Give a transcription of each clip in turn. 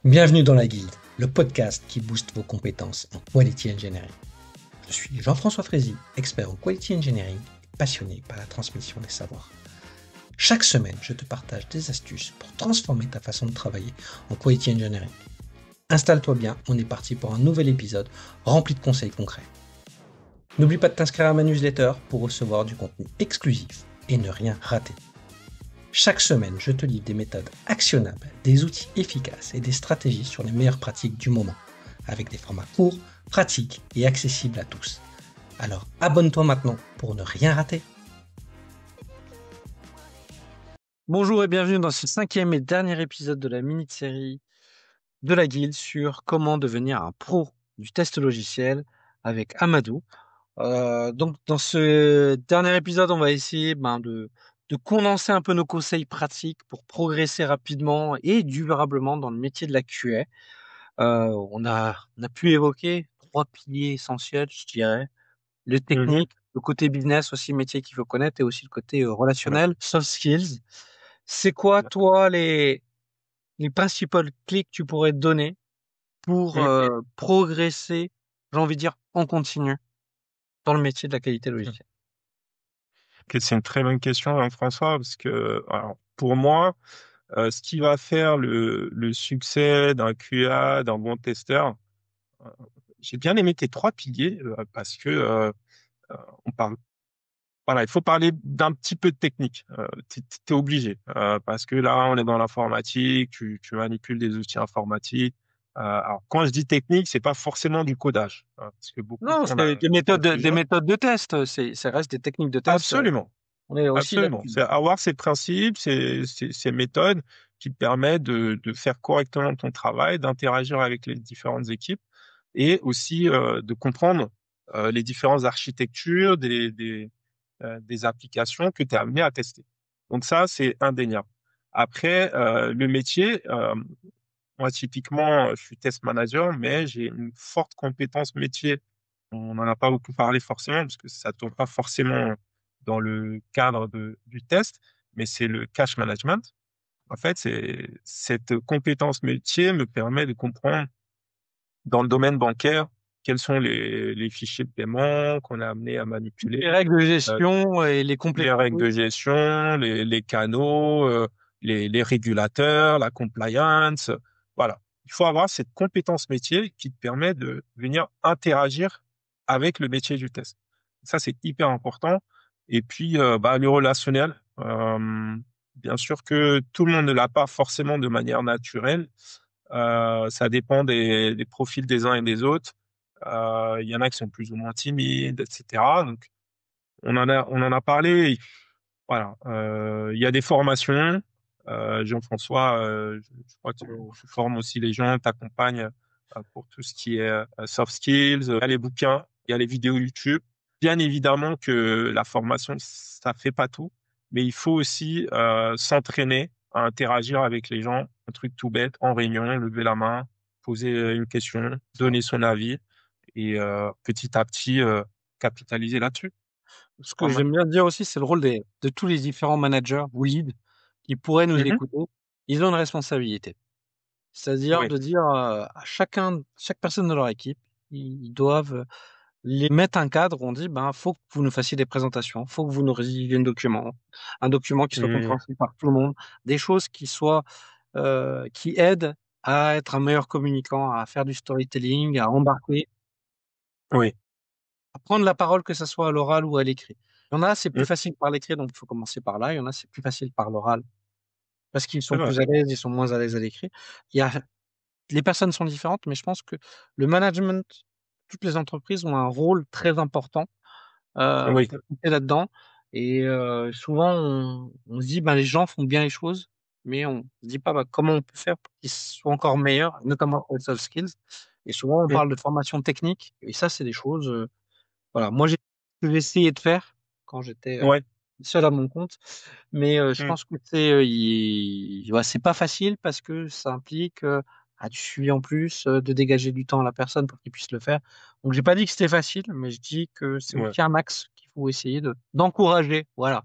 Bienvenue dans la Guilde, le podcast qui booste vos compétences en Quality Engineering. Je suis Jean-François Frézy, expert en Quality Engineering et passionné par la transmission des savoirs. Chaque semaine, je te partage des astuces pour transformer ta façon de travailler en Quality Engineering. Installe-toi bien, on est parti pour un nouvel épisode rempli de conseils concrets. N'oublie pas de t'inscrire à ma newsletter pour recevoir du contenu exclusif et ne rien rater. Chaque semaine, je te livre des méthodes actionnables, des outils efficaces et des stratégies sur les meilleures pratiques du moment, avec des formats courts, pratiques et accessibles à tous. Alors abonne-toi maintenant pour ne rien rater. Bonjour et bienvenue dans ce 5e et dernier épisode de la mini-série de la Guilde sur comment devenir un pro du test logiciel avec Amadou. Donc dans ce dernier épisode, on va essayer de condenser un peu nos conseils pratiques pour progresser rapidement et durablement dans le métier de la QA. On a pu évoquer 3 piliers essentiels, je dirais. Le technique, le côté business aussi, métier qu'il faut connaître, et aussi le côté relationnel, soft skills. C'est quoi, toi, les principales clés que tu pourrais te donner pour progresser, j'ai envie de dire, en continu dans le métier de la qualité logicielle? C'est une très bonne question, Jean-François, parce que alors, pour moi, ce qui va faire le succès d'un QA, d'un bon testeur, euh, j'ai bien aimé tes 3 piliers parce que on parle. Voilà, il faut parler d'un petit peu de technique. T'es obligé parce que là, on est dans l'informatique, tu manipules des outils informatiques. Alors, quand je dis technique, c'est pas forcément du codage, hein, parce que beaucoup Non, font c'est des confusion. méthodes de test. Ça reste des techniques de test. Absolument. On est aussi Absolument. là-dessus. C'est avoir ces principes, ces méthodes qui te permettent de faire correctement ton travail, d'interagir avec les différentes équipes et aussi de comprendre les différentes architectures des applications que tu es amené à tester. Donc ça, c'est indéniable. Après, le métier, moi typiquement, je suis test manager, mais j'ai une forte compétence métier. On n'en a pas beaucoup parlé forcément parce que ça ne tourne pas forcément dans le cadre du test, mais c'est le cache management. En fait, cette compétence métier me permet de comprendre dans le domaine bancaire quels sont les fichiers de paiement qu'on a amené à Les manipuler, règles de euh, gestion et les les règles complexités. de gestion, les canaux, les régulateurs, la compliance. Voilà. Il faut avoir cette compétence métier qui te permet de venir interagir avec le métier du test. Ça, c'est hyper important. Et puis, le relationnel. Bien sûr que tout le monde ne l'a pas forcément de manière naturelle. Ça dépend des profils des uns et des autres. Il y en a qui sont plus ou moins timides, etc. Donc, on en a parlé. Voilà. Il y a des formations. Jean-François, je crois que tu formes aussi les gens, t'accompagnes pour tout ce qui est soft skills. Il y a les bouquins, il y a les vidéos YouTube. Bien évidemment que la formation, ça fait pas tout, mais il faut aussi s'entraîner à interagir avec les gens. Un truc tout bête, en réunion, lever la main, poser une question, donner son avis et petit à petit capitaliser là-dessus. Ce que Pas mal. j'aime bien dire aussi, c'est le rôle de tous les différents managers ou leads qui pourraient nous Mhm. écouter. Ils ont une responsabilité. C'est-à-dire Oui. de dire à chaque personne de leur équipe, ils doivent les mettre un cadre où on dit, faut que vous nous fassiez des présentations, faut que vous nous rédigiez un document qui soit Mhm. compréhensible par tout le monde, des choses qui soient, qui aident à être un meilleur communicant, à faire du storytelling, à embarquer, Oui. à prendre la parole, que ce soit à l'oral ou à l'écrit. Il y en a, c'est plus Mhm. facile par l'écrit, donc il faut commencer par là. Il y en a, c'est plus facile par l'oral parce qu'ils C'est sont vrai. plus à l'aise, ils sont moins à l'aise à l'écrit. Il y a, les personnes sont différentes, mais je pense que le management, toutes les entreprises ont un rôle très important Oui. pour compter là-dedans. Et souvent, on se dit, les gens font bien les choses, mais on se dit pas comment on peut faire pour qu'ils soient encore meilleurs, notamment pour les soft skills. Et souvent, on Mhm. parle de formation technique, et ça, c'est des choses. Voilà, moi, j'ai essayé de faire quand j'étais Ouais. seul à mon compte, mais je Mhm. pense que c'est pas facile parce que ça implique du suivi en plus, de dégager du temps à la personne pour qu'il puisse le faire. Donc, j'ai pas dit que c'était facile, mais je dis que c'est Ouais. aussi un axe qu'il faut essayer d'encourager, voilà,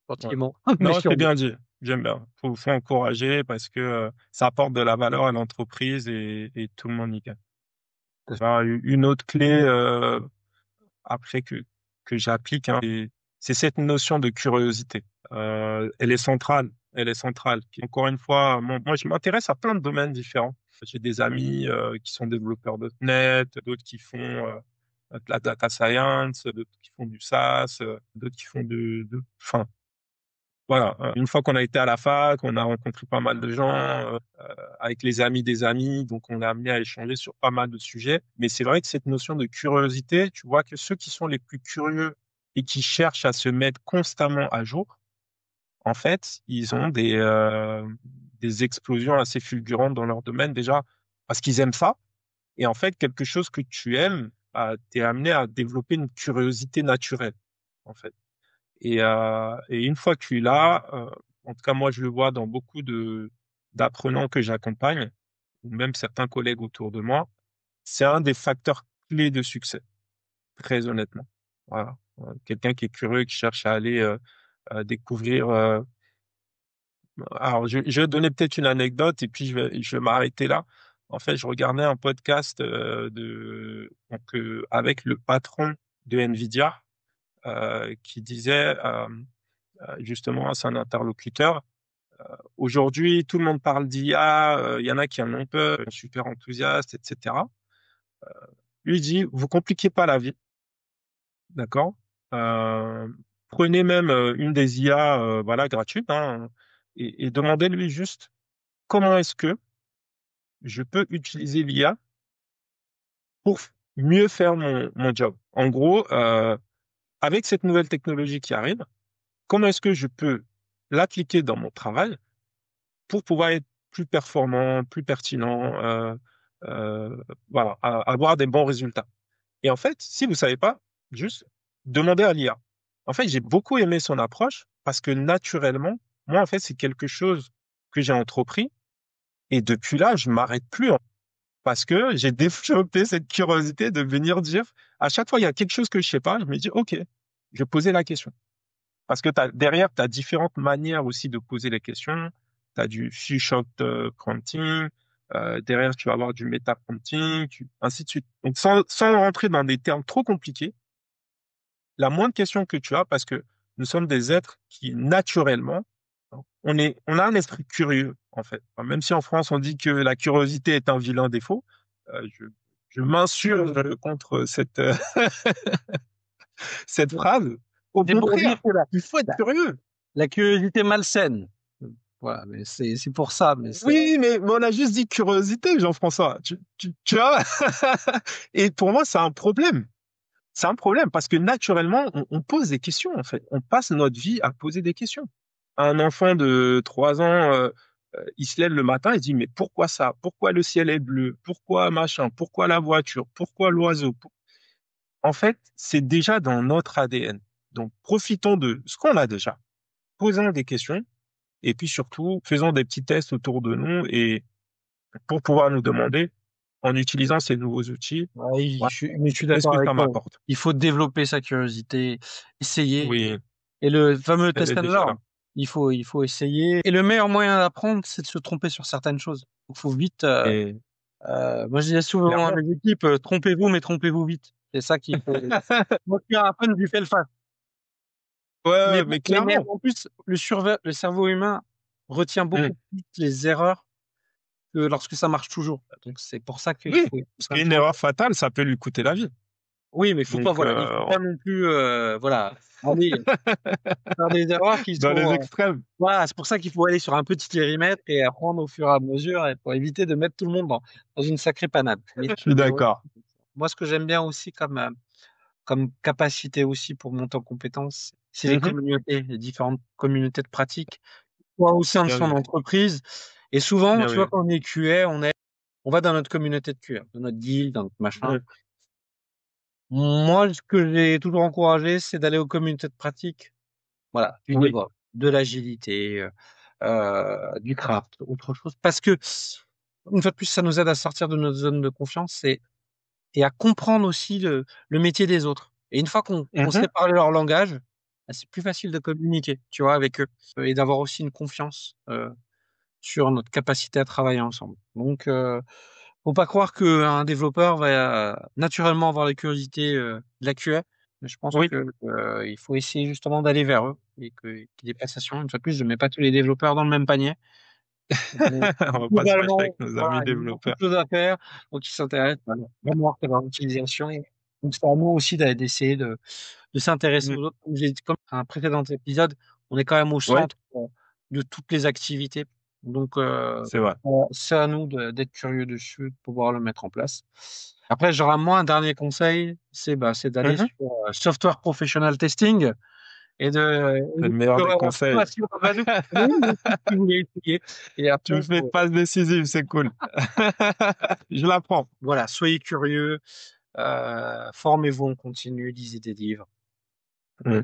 Ouais. gentiment, mais Non, c'est sûrement. bien dit. J'aime bien. Faut encourager parce que ça apporte de la valeur à l'entreprise et tout le monde y gagne. Alors, une autre clé après que j'applique, hein, c'est cette notion de curiosité. Elle est centrale. Elle est centrale. Encore une fois, moi, je m'intéresse à plein de domaines différents. J'ai des amis qui sont développeurs .NET, d'autres qui font de la data science, d'autres qui font du SaaS, d'autres qui font enfin, voilà. Une fois qu'on a été à la fac, on a rencontré pas mal de gens, avec les amis des amis, donc on est amené à échanger sur pas mal de sujets. Mais c'est vrai que cette notion de curiosité, tu vois que ceux qui sont les plus curieux et qui cherchent à se mettre constamment à jour, en fait, ils ont des explosions assez fulgurantes dans leur domaine déjà parce qu'ils aiment ça. Et en fait, quelque chose que tu aimes, t'es amené à développer une curiosité naturelle, en fait. Et une fois que tu es là, en tout cas moi je le vois dans beaucoup de d'apprenants que j'accompagne, ou même certains collègues autour de moi, c'est un des facteurs clés de succès, très honnêtement. Voilà. Quelqu'un qui est curieux, qui cherche à aller découvrir. Alors je vais donner peut-être une anecdote et puis je vais m'arrêter là. En fait, je regardais un podcast avec le patron de Nvidia qui disait justement à son interlocuteur. Aujourd'hui, tout le monde parle d'IA, il y en a qui en ont peur, sont super enthousiastes, etc. Lui dit, vous compliquez pas la vie, d'accord? Euh, Prenez même une des IA, voilà, gratuites, hein, et demandez-lui juste comment est-ce que je peux utiliser l'IA pour mieux faire mon job. En gros, avec cette nouvelle technologie qui arrive, comment est-ce que je peux l'appliquer dans mon travail pour pouvoir être plus performant, plus pertinent, euh, voilà, avoir des bons résultats. Et en fait, si vous savez pas, juste demandez à l'IA. En fait, j'ai beaucoup aimé son approche parce que naturellement, moi, en fait, c'est quelque chose que j'ai entrepris et depuis là, je m'arrête plus, hein, parce que j'ai développé cette curiosité de venir dire, à chaque fois, il y a quelque chose que je sais pas, je me dis, OK, je vais poser la question. Parce que derrière, tu as différentes manières aussi de poser les questions. Tu as du few-shot prompting. Derrière, tu vas avoir du meta-prompting, ainsi de suite. Donc, sans rentrer dans des termes trop compliqués, la moindre question que tu as, parce que nous sommes des êtres qui, naturellement, on a un esprit curieux, en fait. Enfin, même si en France, on dit que la curiosité est un vilain défaut, je, je m'insurge contre cette phrase. Au C'est pour dire contraire, que il faut être la, curieux. la curiosité malsaine. Voilà, mais c'est pour ça. Mais c'est Oui, mais on a juste dit curiosité, Jean-François. Tu vois? Et pour moi, c'est un problème. C'est un problème parce que naturellement, on pose des questions, en fait. On passe notre vie à poser des questions. Un enfant de 3 ans, il se lève le matin et dit, mais pourquoi ça? Pourquoi le ciel est bleu? Pourquoi machin? Pourquoi la voiture? Pourquoi l'oiseau? En fait, c'est déjà dans notre ADN. Donc, profitons de ce qu'on a déjà. Posons des questions et puis surtout, faisons des petits tests autour de nous et pour pouvoir nous demander, en utilisant ces nouveaux outils, ouais, voilà, mais je suis qu'est-ce d'accord que avec ça toi. m'apporte? Il faut développer sa curiosité, essayer. Oui, Et le fameux elle est test and déjà là. learn. Il faut essayer. Et le meilleur moyen d'apprendre, c'est de se tromper sur certaines choses. Il faut vite. Et Moi, je disais souvent à clairement. mes équipes, trompez-vous, mais trompez-vous vite. C'est ça qu'il faut. Moi, je suis un fan du fais-le face. Ouais, Mais ouais, bon, mais clairement. en plus, le cerveau humain retient Hmm. beaucoup plus les erreurs que lorsque ça marche toujours. Donc, c'est pour ça qu'il Oui, faut parce faire le qu'une tour. erreur fatale, ça peut lui coûter la vie. Oui, mais il faut pas, Donc, voilà, il faut pas non plus, voilà, aller faire des erreurs qui dans les sont, extrêmes, voilà, c'est pour ça qu'il faut aller sur un petit périmètre et apprendre au fur et à mesure et pour éviter de mettre tout le monde dans une sacrée panade. je suis Mais ouais, d'accord. moi, ce que j'aime bien aussi comme capacité aussi pour monter en compétence, c'est les Mhm. communautés, les différentes communautés de pratique, soit au sein de Bien son vu, entreprise. Et souvent, bien tu vois, vu. quand on est QA, on va dans notre communauté de QA, dans notre guild, dans notre machin. Hmm. Moi, ce que j'ai toujours encouragé, c'est d'aller aux communautés de pratique. Voilà, du Oui. DevOps, de l'agilité, du craft, autre chose. Parce que, une fois de plus, ça nous aide à sortir de notre zone de confiance et à comprendre aussi le métier des autres. Et une fois qu'on Mhm. sait parler leur langage, c'est plus facile de communiquer, tu vois, avec eux et d'avoir aussi une confiance sur notre capacité à travailler ensemble. Donc, faut pas croire qu'un développeur va naturellement avoir la curiosité de la QA, mais je pense Oui, que il faut essayer justement d'aller vers eux et qu'il y ait passation. Une fois de plus, je mets pas tous les développeurs dans le même panier. Mais on va pas se fâcher globalement, avec nos voilà, amis il y a beaucoup de développeurs. choses à faire, donc ils s'intéressent vraiment à leur utilisation. Donc c'est à nous aussi d'essayer de s'intéresser Mm. aux autres. Comme j'ai dit, comme un précédent épisode, on est quand même au Oui, centre de toutes les activités. Donc, c'est vrai. c'est à nous d'être curieux dessus, de pouvoir le mettre en place. Après, j'aurais moi un dernier conseil, c'est d'aller Mhm. sur Software Professional Testing et C'est le meilleur des d'explorer la conseils. formation Amadou. Oui, oui, si vous voulez essayer. Et Tu après, me fais une passe décisive, c'est cool. Je l'apprends. voilà, soyez curieux, formez-vous en continu, lisez des livres. Mm.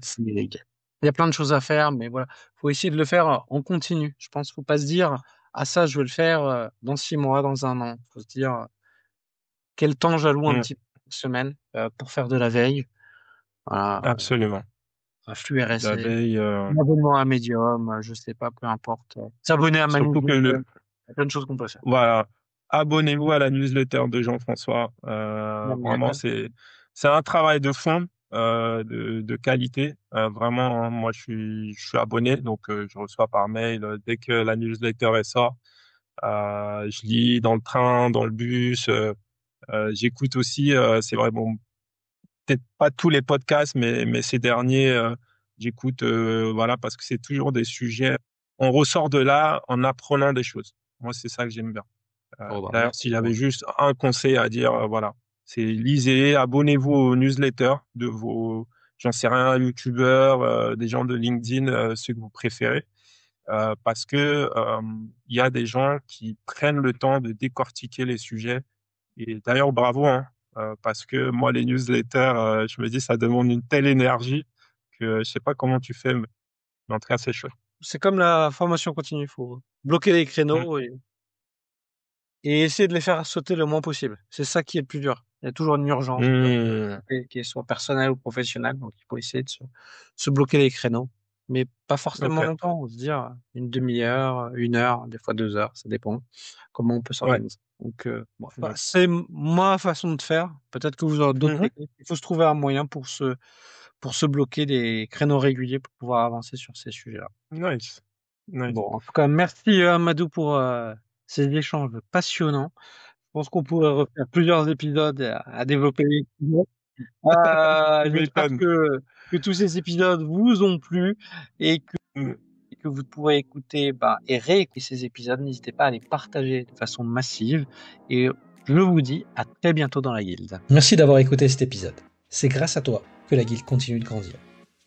Il y a plein de choses à faire, mais voilà, faut essayer de le faire en continu. Je pense, faut pas se dire, ah ça, je vais le faire dans 6 mois, dans un an. Faut se dire, quel temps j'alloue un Mm. petit peu par semaine pour faire de la veille. Voilà, Absolument. un flux La RSS, veille, un abonnement à Medium, je sais pas, peu importe. S'abonner à ma surtout que newsletter, il y a plein de choses qu'on peut faire. voilà, abonnez-vous à la newsletter de Jean-François. La Vraiment, mienne, c'est un travail de fond, de qualité. Vraiment, hein, moi, je suis abonné, donc je reçois par mail dès que la newsletter est sort. Je lis dans le train, dans le bus. J'écoute aussi. C'est vrai, bon, peut-être pas tous les podcasts, mais ces derniers, j'écoute. Voilà, parce que c'est toujours des sujets. On ressort de là en apprenant des choses. Moi, c'est ça que j'aime bien. oh, bah, D'ailleurs, merci si j'avais pour. juste un conseil à dire, voilà, c'est lisez, abonnez-vous aux newsletters de vos, j'en sais rien, youtubeurs, des gens de LinkedIn, ceux que vous préférez, parce que il y a des gens qui prennent le temps de décortiquer les sujets. Et d'ailleurs, bravo, hein, parce que moi, les newsletters, je me dis, ça demande une telle énergie que je sais pas comment tu fais, mais en tout cas, c'est chouette. C'est comme la formation continue, il faut bloquer les Mm. créneaux et essayer de les faire sauter le moins possible. C'est ça qui est le plus dur. Il y a toujours une urgence, Mm. et qu'elle soit personnelle ou professionnelle, donc il faut essayer de se bloquer les créneaux, mais pas Ok. forcément longtemps. On se dire une demi-heure, 1 heure, des fois 2 heures, ça dépend comment on peut Ouais. s'organiser. Donc, bon, bah, Ouais. c'est ma façon de faire. Peut-être que vous aurez d'autres Mhm. techniques. Il faut se trouver un moyen pour se bloquer des créneaux réguliers pour pouvoir avancer sur ces sujets-là. Nice. Bon, Nice. en tout cas, merci Amadou pour ces échanges passionnants. Je pense qu'on pourrait refaire plusieurs épisodes à développer les sujets. Tu J'espère m'étonnes. que tous ces épisodes vous ont plu et Mm. que vous pourrez écouter et réécouter ces épisodes. N'hésitez pas à les partager de façon massive. Et je vous dis à très bientôt dans la guilde. Merci d'avoir écouté cet épisode. C'est grâce à toi que la guilde continue de grandir.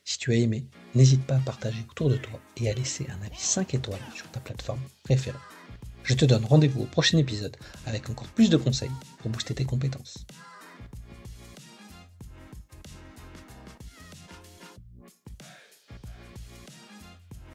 Si tu as aimé, n'hésite pas à partager autour de toi et à laisser un avis 5 étoiles sur ta plateforme préférée. Je te donne rendez-vous au prochain épisode avec encore plus de conseils pour booster tes compétences.